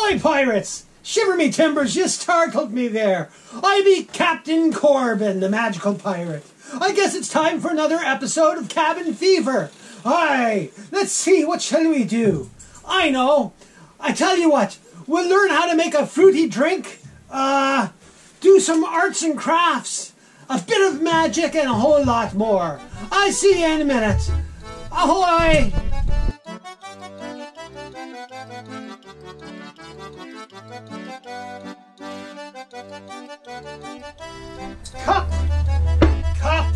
Ahoy, pirates! Shiver me timbers, you startled me there. I be Captain Corbin, the magical pirate. I guess it's time for another episode of Cabin Fever. Aye, let's see, what shall we do? I know. I tell you what, we'll learn how to make a fruity drink, do some arts and crafts, a bit of magic, and a whole lot more. I see you in a minute. Ahoy! Cup, cup,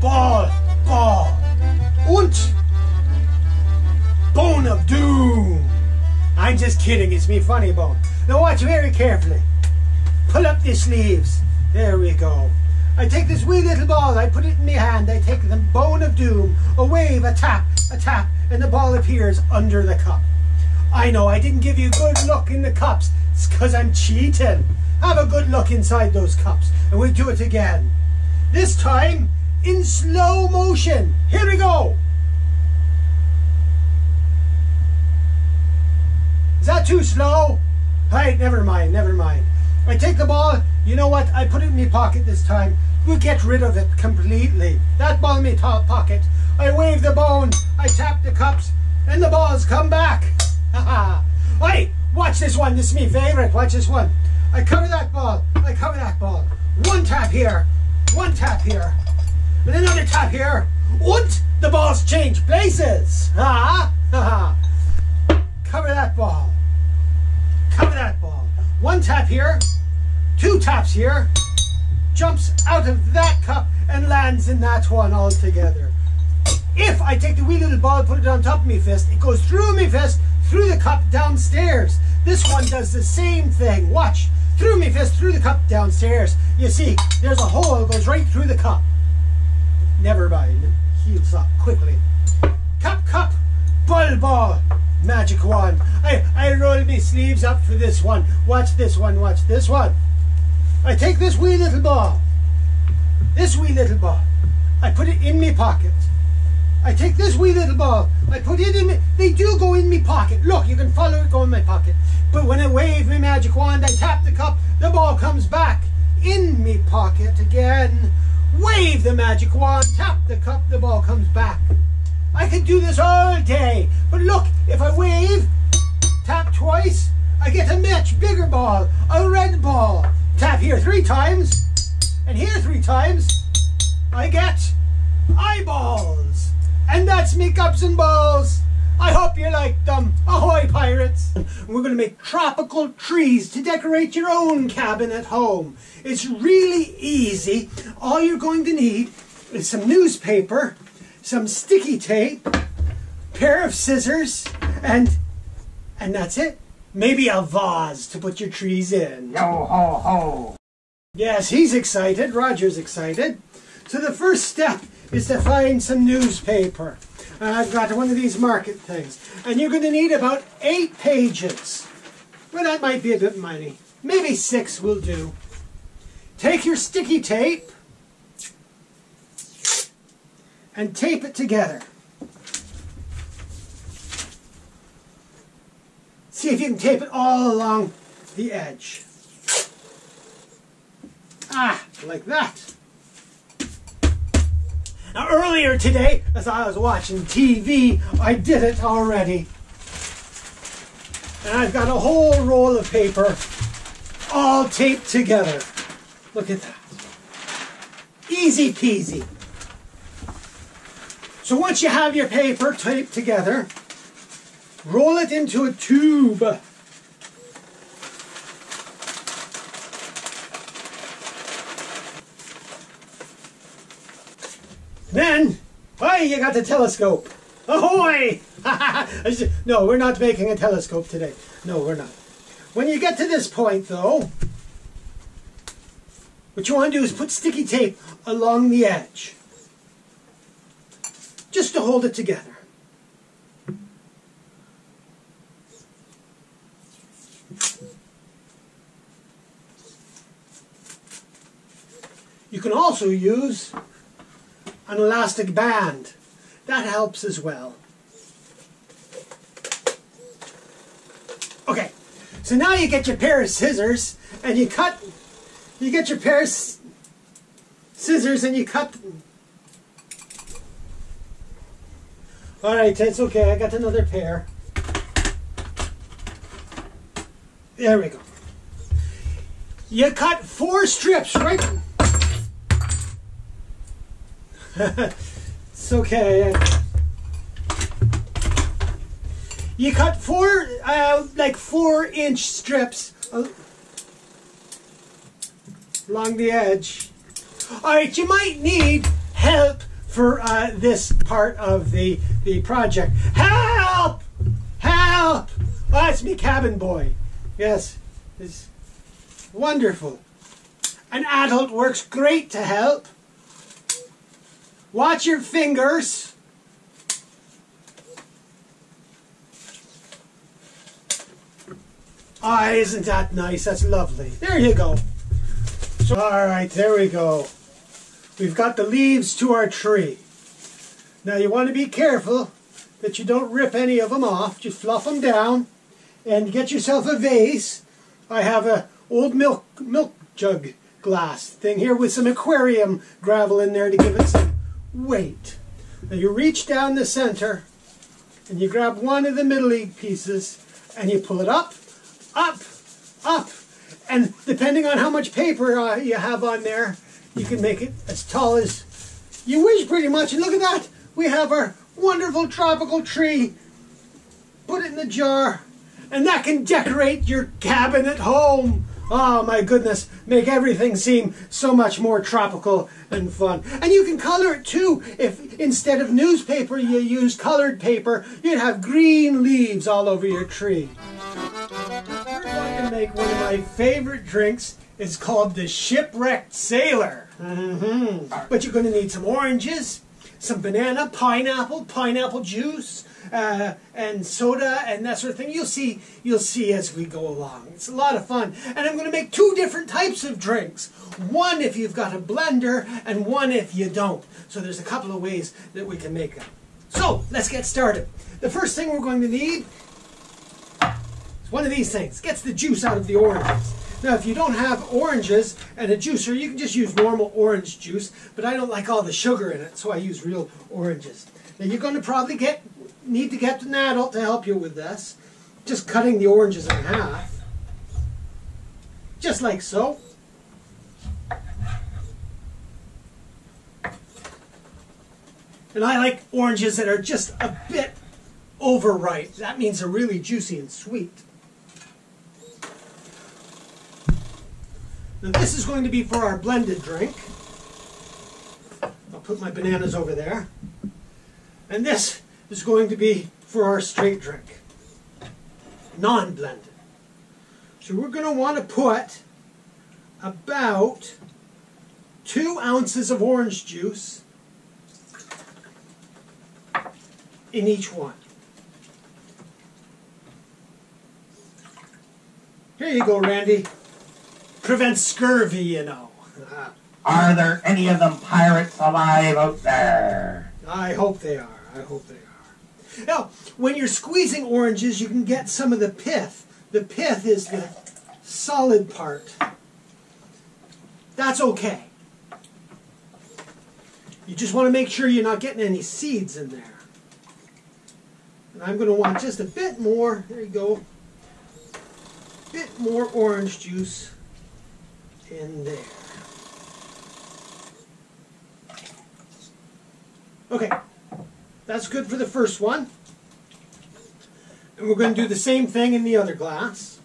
ball, ball, und bone of doom. I'm just kidding, it's me funny bone. Now watch very carefully. Pull up the sleeves. There we go. I take this wee little ball, I put it in my hand, I take the bone of doom, a wave, a tap, and the ball appears under the cup. I know, I didn't give you a good look in the cups. It's because I'm cheating. Have a good look inside those cups, and we'll do it again. This time, in slow motion. Here we go. Is that too slow? Right, never mind, never mind. I take the ball, you know what, I put it in my pocket this time. We'll get rid of it completely. That ball in my top pocket. I wave the bone, I tap the cups, and the balls come back. Haha. Hey, watch this one, this is my favourite, watch this one. I cover that ball, I cover that ball. One tap here, and another tap here, and the balls change places. Ha ha. Cover that ball, cover that ball. One tap here, two taps here, jumps out of that cup and lands in that one all together. If I take the wee little ball, put it on top of my fist, it goes through my fist, through the cup, downstairs. This one does the same thing. Watch. Through my fist, through the cup, downstairs. You see, there's a hole, goes right through the cup. Never mind. It heals up quickly. Cup, cup, ball, ball. Magic wand. I roll my sleeves up for this one. Watch this one, watch this one. I take this wee little ball. This wee little ball. I put it in my pocket. I take this wee little ball, I put it in me, they do go in me pocket. Look, you can follow it go in my pocket. But when I wave my magic wand, I tap the cup, the ball comes back in me pocket again. Wave the magic wand, tap the cup, the ball comes back. I could do this all day, but look, if I wave, tap twice, I get a much bigger ball, a red ball. Tap here 3 times, and here 3 times, I get eyeballs. And that's me cups and balls. I hope you liked them. Ahoy, pirates. We're going to make tropical trees to decorate your own cabin at home. It's really easy. All you're going to need is some newspaper, some sticky tape, pair of scissors, and that's it. Maybe a vase to put your trees in. Yo ho ho. Yes, he's excited. Roger's excited. So the first step is to find some newspaper. I've got one of these market things. And you're going to need about 8 pages. Well, that might be a bit many. Maybe 6 will do. Take your sticky tape and tape it together. See if you can tape it all along the edge. Ah, like that. Now earlier today, as I was watching TV, I did it already. And I've got a whole roll of paper all taped together. Look at that. Easy peasy. So once you have your paper taped together, roll it into a tube. Then, hey, you got the telescope. Ahoy! No, we're not making a telescope today. No, we're not. When you get to this point, though, what you want to do is put sticky tape along the edge. Just to hold it together. You can also use an elastic band. That helps as well. Okay, So now you get your pair of scissors and you get your pair of scissors and you cut. All right, it's okay. I got another pair. There we go. You cut 4 strips, right? It's okay. You cut 4, like 4-inch strips along the edge. All right, you might need help for this part of the project. Help! Help! Oh, that's me cabin boy. Yes, it's wonderful. An adult works great to help. Watch your fingers. Ah, isn't that nice? That's lovely. There you go. So, all right, there we go. We've got the leaves to our tree. Now you want to be careful that you don't rip any of them off. Just fluff them down and get yourself a vase. I have an old milk jug glass thing here with some aquarium gravel in there to give it some weight. Now you reach down the center and you grab one of the middle pieces and you pull it up, up, up. And depending on how much paper you have on there, you can make it as tall as you wish pretty much. And look at that. We have our wonderful tropical tree. Put it in the jar. And that can decorate your cabin at home. Oh my goodness. Make everything seem so much more tropical and fun. And you can color it too. If instead of newspaper you use colored paper, you'd have green leaves all over your tree. We're going to make one of my favorite drinks. It's called the Shipwrecked Sailor. But you're going to need some oranges, some banana, pineapple juice, and soda and that sort of thing. You'll see as we go along. It's a lot of fun. And I'm going to make 2 different types of drinks. One if you've got a blender and one if you don't. So there's a couple of ways that we can make them. So let's get started. The first thing we're going to need is one of these things. Gets the juice out of the oranges. Now, if you don't have oranges and a juicer, you can just use normal orange juice, but I don't like all the sugar in it, so I use real oranges. Now, you're going to probably need to get an adult to help you with this. Just cutting the oranges in half. Just like so. And I like oranges that are just a bit overripe. That means they're really juicy and sweet. Now this is going to be for our blended drink. I'll put my bananas over there. And this is going to be for our straight drink. Non-blended. So we're going to want to put about 2 ounces of orange juice in each one. Here you go, Randy. Prevents scurvy, you know. Are there any of them pirates alive out there? I hope they are. I hope they are. Now, when you're squeezing oranges, you can get some of the pith. The pith is the solid part. That's okay. You just want to make sure you're not getting any seeds in there. And I'm going to want just a bit more. There you go. A bit more orange juice in there. Okay, that's good for the first one. And we're going to do the same thing in the other glass.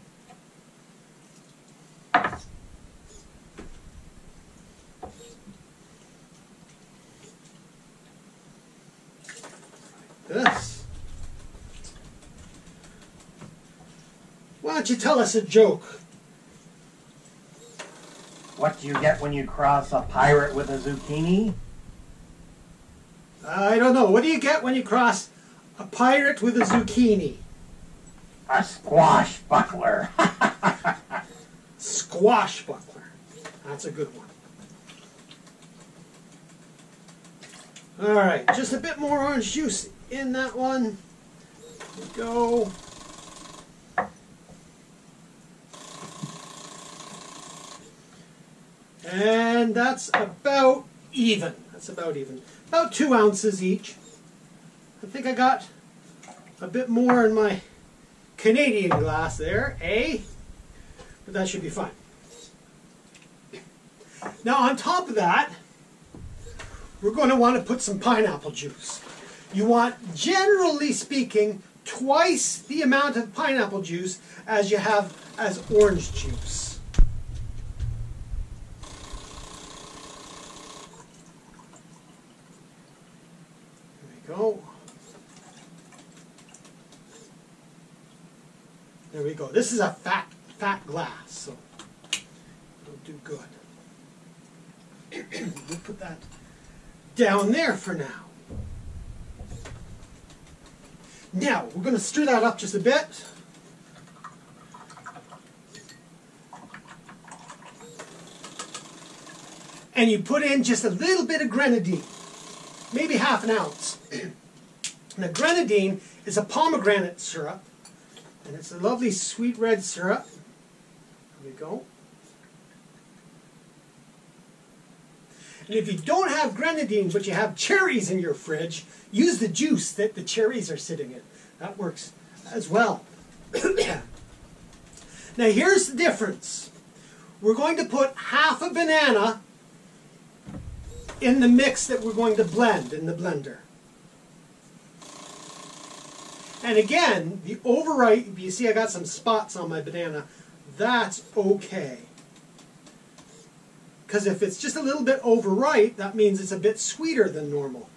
This. Why don't you tell us a joke? What do you get when you cross a pirate with a zucchini? I don't know. What do you get when you cross a pirate with a zucchini? A squashbuckler. Squashbuckler. That's a good one. All right, just a bit more orange juice in that one. There we go. And that's about even. That's about even. About 2 ounces each. I think I got a bit more in my Canadian glass there, eh? But that should be fine. Now on top of that, we're going to want to put some pineapple juice. You want, generally speaking, twice the amount of pineapple juice as you have as orange juice. There we go. There we go. This is a fat glass, so it'll do good. We'll put that down there for now. Now, we're going to stir that up just a bit. And you put in just a little bit of grenadine, maybe ½ an ounce. Now, grenadine is a pomegranate syrup, and it's a lovely sweet red syrup. There we go. And if you don't have grenadine, but you have cherries in your fridge, use the juice that the cherries are sitting in. That works as well. Now here's the difference. We're going to put half a banana in the mix that we're going to blend in the blender. And again, the overripe, you see I got some spots on my banana, that's okay. Because if it's just a little bit overripe, that means it's a bit sweeter than normal,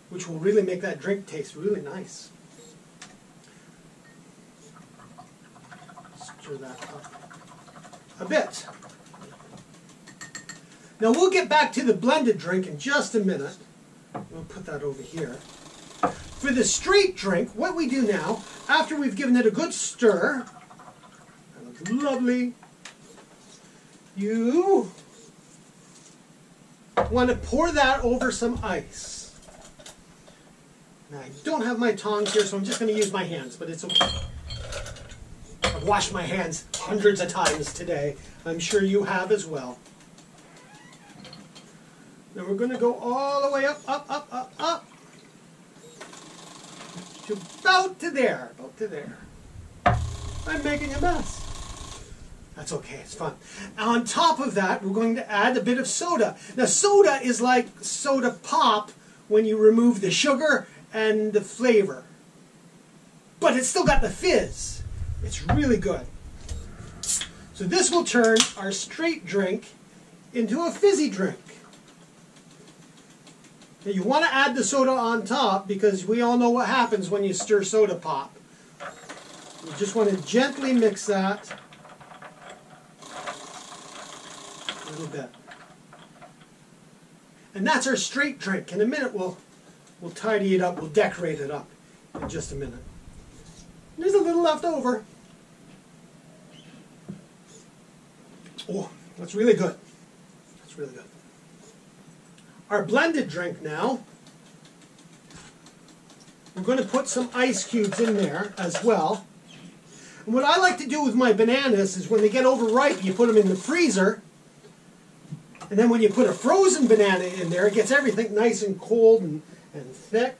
which will really make that drink taste really nice. Stir that up a bit. Now we'll get back to the blended drink in just a minute. We'll put that over here. For the straight drink, what we do now, after we've given it a good stir, that looks lovely, you want to pour that over some ice. Now I don't have my tongs here, so I'm just going to use my hands, but it's okay. I've washed my hands hundreds of times today. I'm sure you have as well. Now we're going to go all the way up, up, up, up, up. To about to there, about to there. I'm making a mess. That's okay, it's fun. On top of that, we're going to add a bit of soda. Now soda is like soda pop when you remove the sugar and the flavor. But it's still got the fizz. It's really good. So this will turn our straight drink into a fizzy drink. Now you want to add the soda on top because we all know what happens when you stir soda pop. You just want to gently mix that. A little bit. And that's our straight drink. In a minute we'll tidy it up, we'll decorate it up in just a minute. There's a little left over. Oh, that's really good. That's really good. Our blended drink now, we're going to put some ice cubes in there as well. And what I like to do with my bananas is when they get overripe, you put them in the freezer. And then when you put a frozen banana in there, it gets everything nice and cold and thick.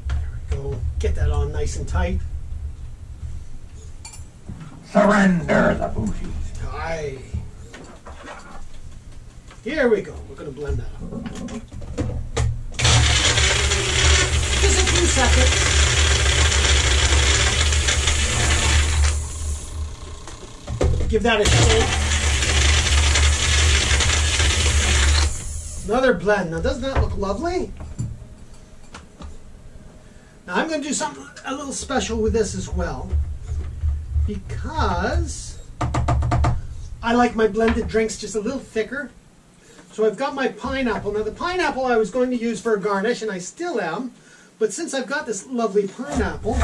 There we go. Get that on nice and tight. Surrender the booty. Aye. Here we go. We're going to blend that up. Just a few seconds. Give that a shake. Another blend. Now, doesn't that look lovely? Now, I'm going to do something a little special with this as well, because I like my blended drinks just a little thicker. So I've got my pineapple. Now, the pineapple I was going to use for a garnish, and I still am, but since I've got this lovely pineapple,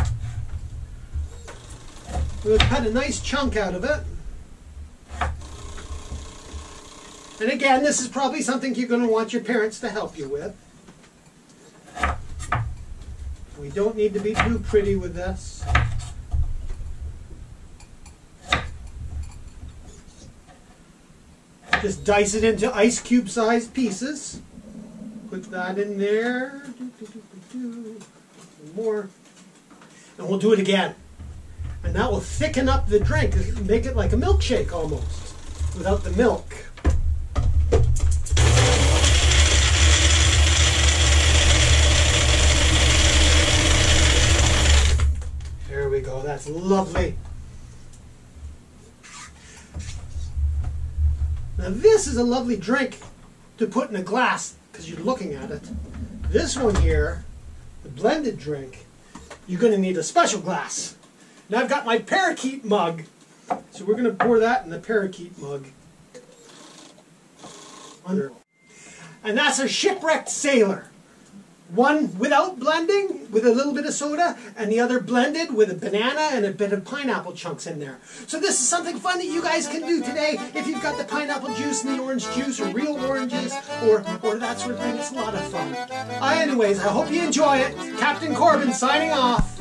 we'll cut a nice chunk out of it. And again, this is probably something you're going to want your parents to help you with. We don't need to be too pretty with this. Just dice it into ice cube sized pieces. Put that in there. More. And we'll do it again. And that will thicken up the drink, make it like a milkshake almost, without the milk. There we go, that's lovely. Now this is a lovely drink to put in a glass, because you're looking at it. This one here, the blended drink, you're going to need a special glass. Now I've got my parakeet mug, so we're going to pour that in the parakeet mug. And that's a Shipwrecked Sailor. One without blending, with a little bit of soda, and the other blended with a banana and a bit of pineapple chunks in there. So this is something fun that you guys can do today if you've got the pineapple juice and the orange juice, or real oranges, or that sort of thing. It's a lot of fun. Anyways, I hope you enjoy it. Captain Corbin signing off.